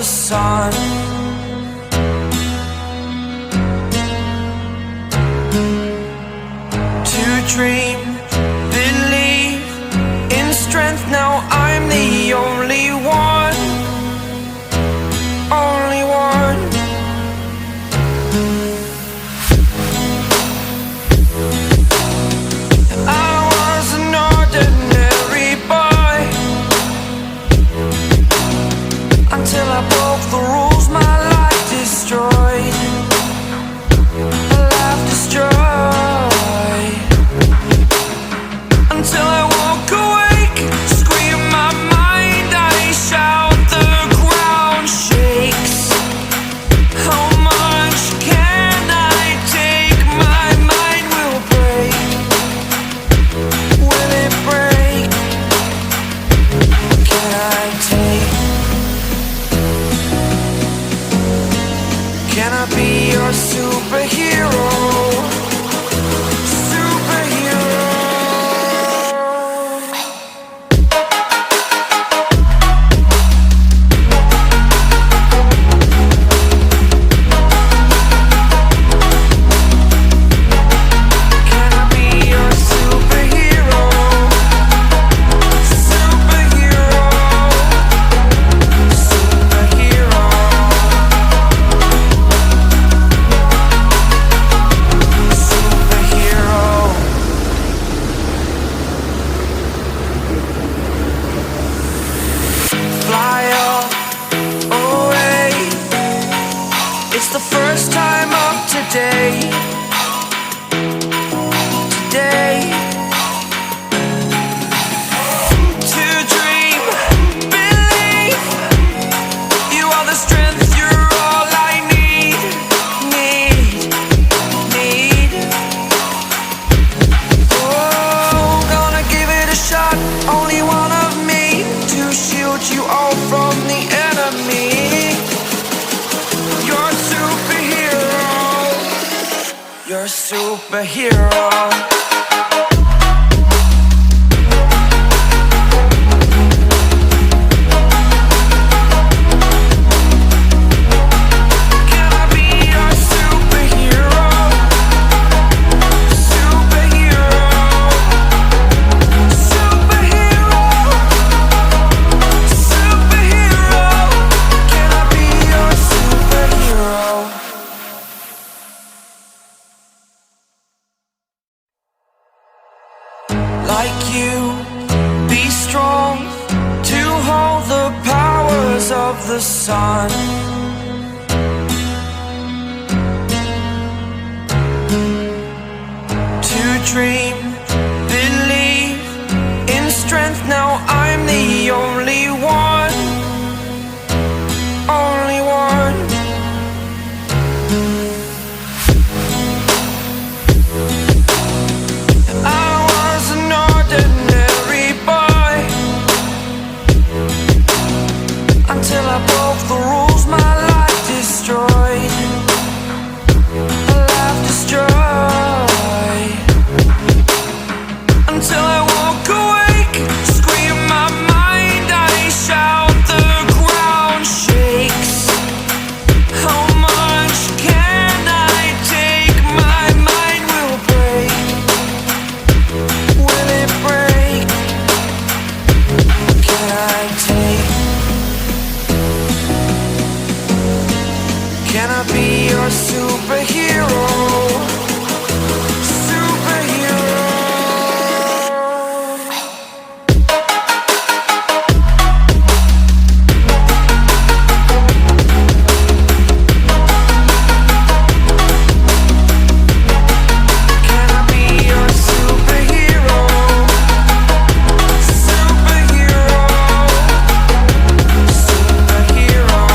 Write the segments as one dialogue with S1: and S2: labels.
S1: the sun. To dream, believe in strength. Now I'm the only one, only one. I was an ordinary boy until I broke the rules. My life destroyed, a life destroyed. Until I walk awake, scream my mind, I shout, the ground shakes. How much can I take? My mind will break. Will it break? Can I take? Can I be your superhero? Like you, be strong to hold the powers of the sun. To dream, believe in strength. Now I'm the only one, only one. Until I broke the rules, my life destroyed, a life destroyed. Until I walk awake, scream my mind, I shout, the ground shakes. How much can I take? My mind will break. Will it break? Can I take? Can I be your superhero? Superhero. Can I be your superhero? Superhero. Superhero.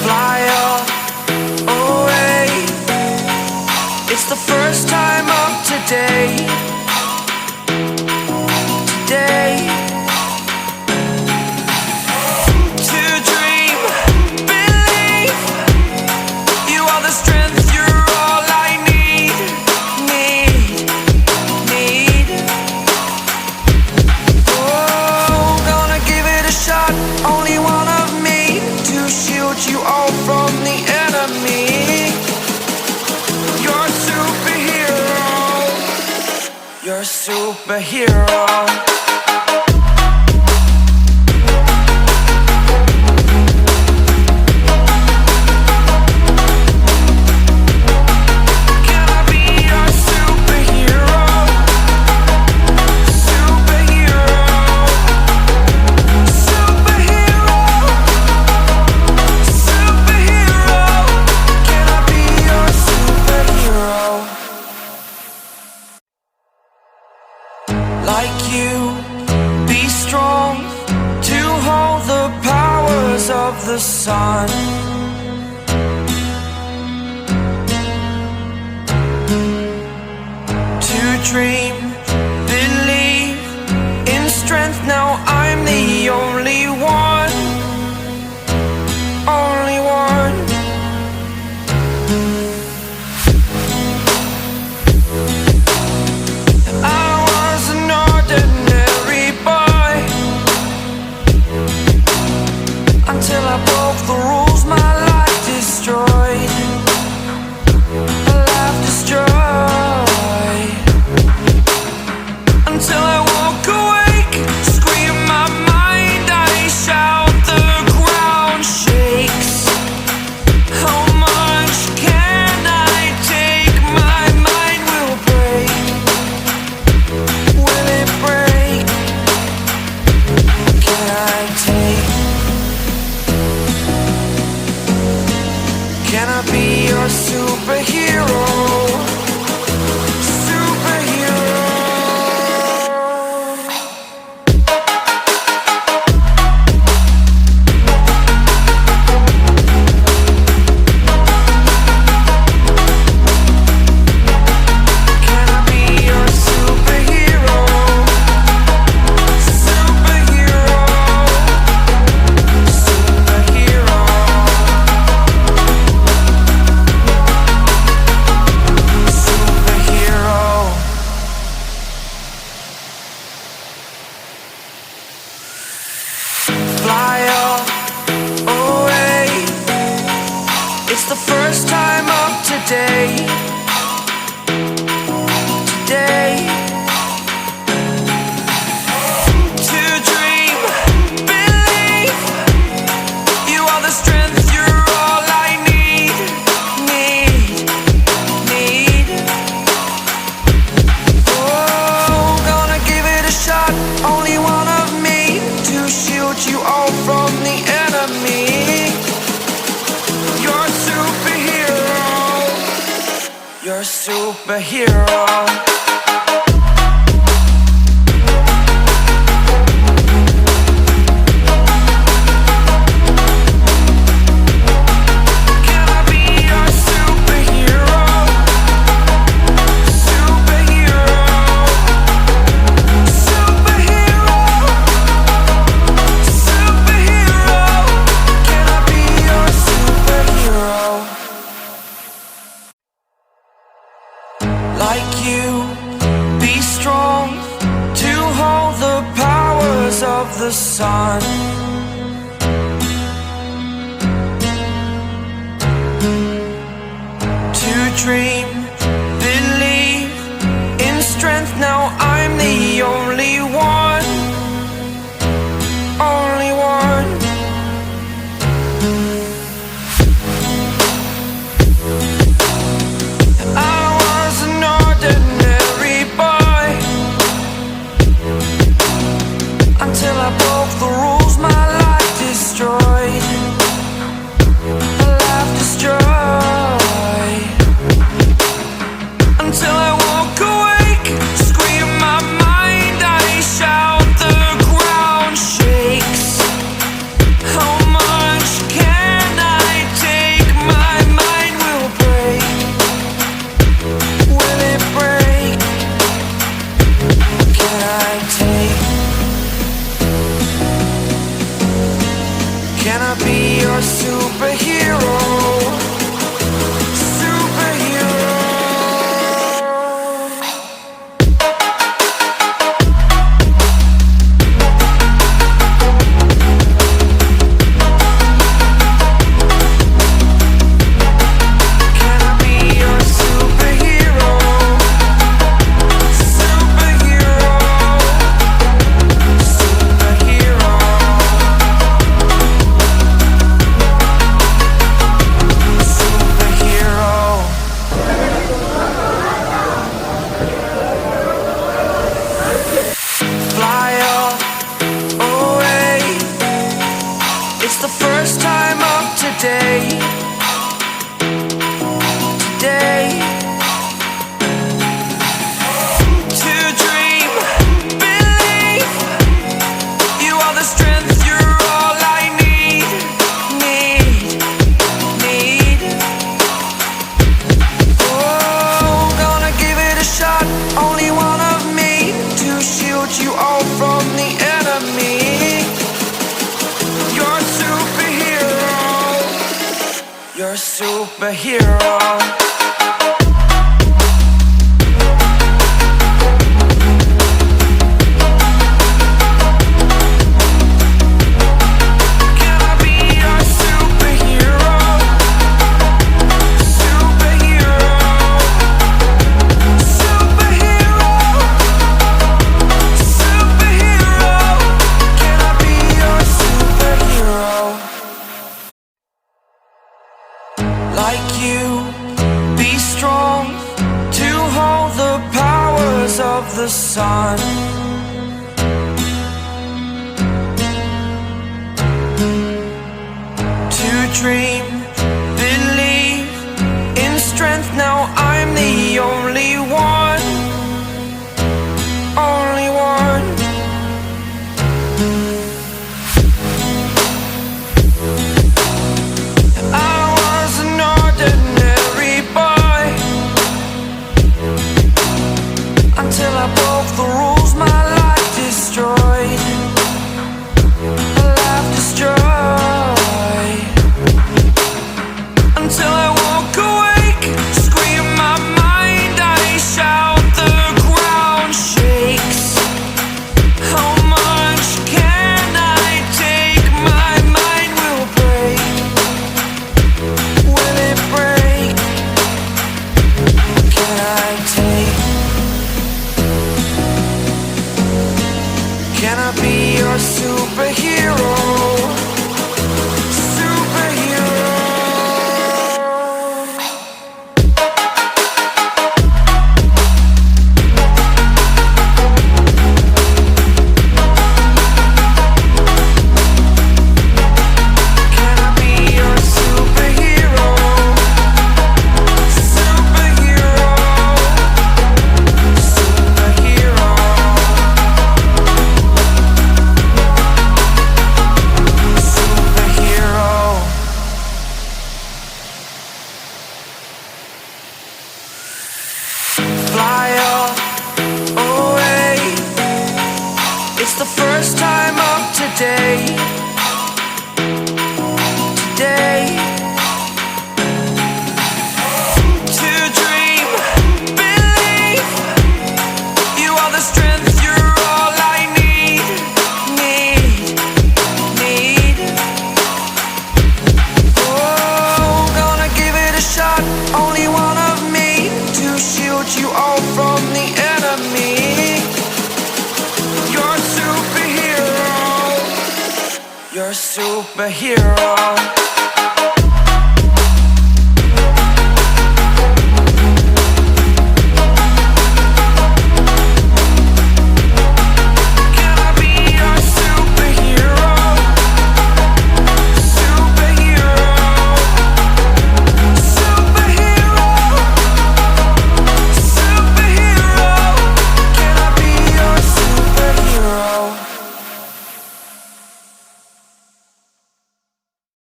S1: Fly away. It's the first time of today. Today. To dream, believe you are the strength shield you all from the enemy. You're a superhero. You're a superhero. Like you, be strong to hold the powers of the sun. To dream, believe in strength. Now I'm the only one, only one. Until I broke the rules, my life destroyed. A life destroyed. Until I woke awake, scream my mind, I shout, the ground shakes. How much can I take? My mind will break. Will it break? Can I take? Can I be your superhero? Superhero. Can I be your superhero? Superhero. Superhero. Fly up, away. It's the first time of today. Today. To dream, believe. You are the strength, you're all I need. Need. Oh, gonna give it a shot. Only one of me to shield you all from the enemy. You're a superhero. You're a superhero. Can I be your superhero? Superhero. Superhero. Superhero. Can I be your superhero? Like you, be strong to hold the powers of the sun. To dream, believe in strength. Now I'm the only one, only one. I was an ordinary boy until I broke the rules, my life destroyed. A life destroyed. You're a superhero. Like you, be strong to hold the powers of the sun. To dream, believe in strength. Now I'm the only one, only one. Until I broke the rules, my life destroyed. A life destroyed. Until I woke awake, scream my mind, I shout, the ground shakes. How much can I take? My mind will break. Will it break? Can I take? Can I be your superhero? Superhero. Can I be your superhero? Superhero. Superhero. Fly up away. It's the first time of today. Today. To dream, believe. You are the strength, you're all I need. Need. Oh, gonna give it a shot. Only one of me to shield you all from the enemy. You're a superhero. You're a superhero.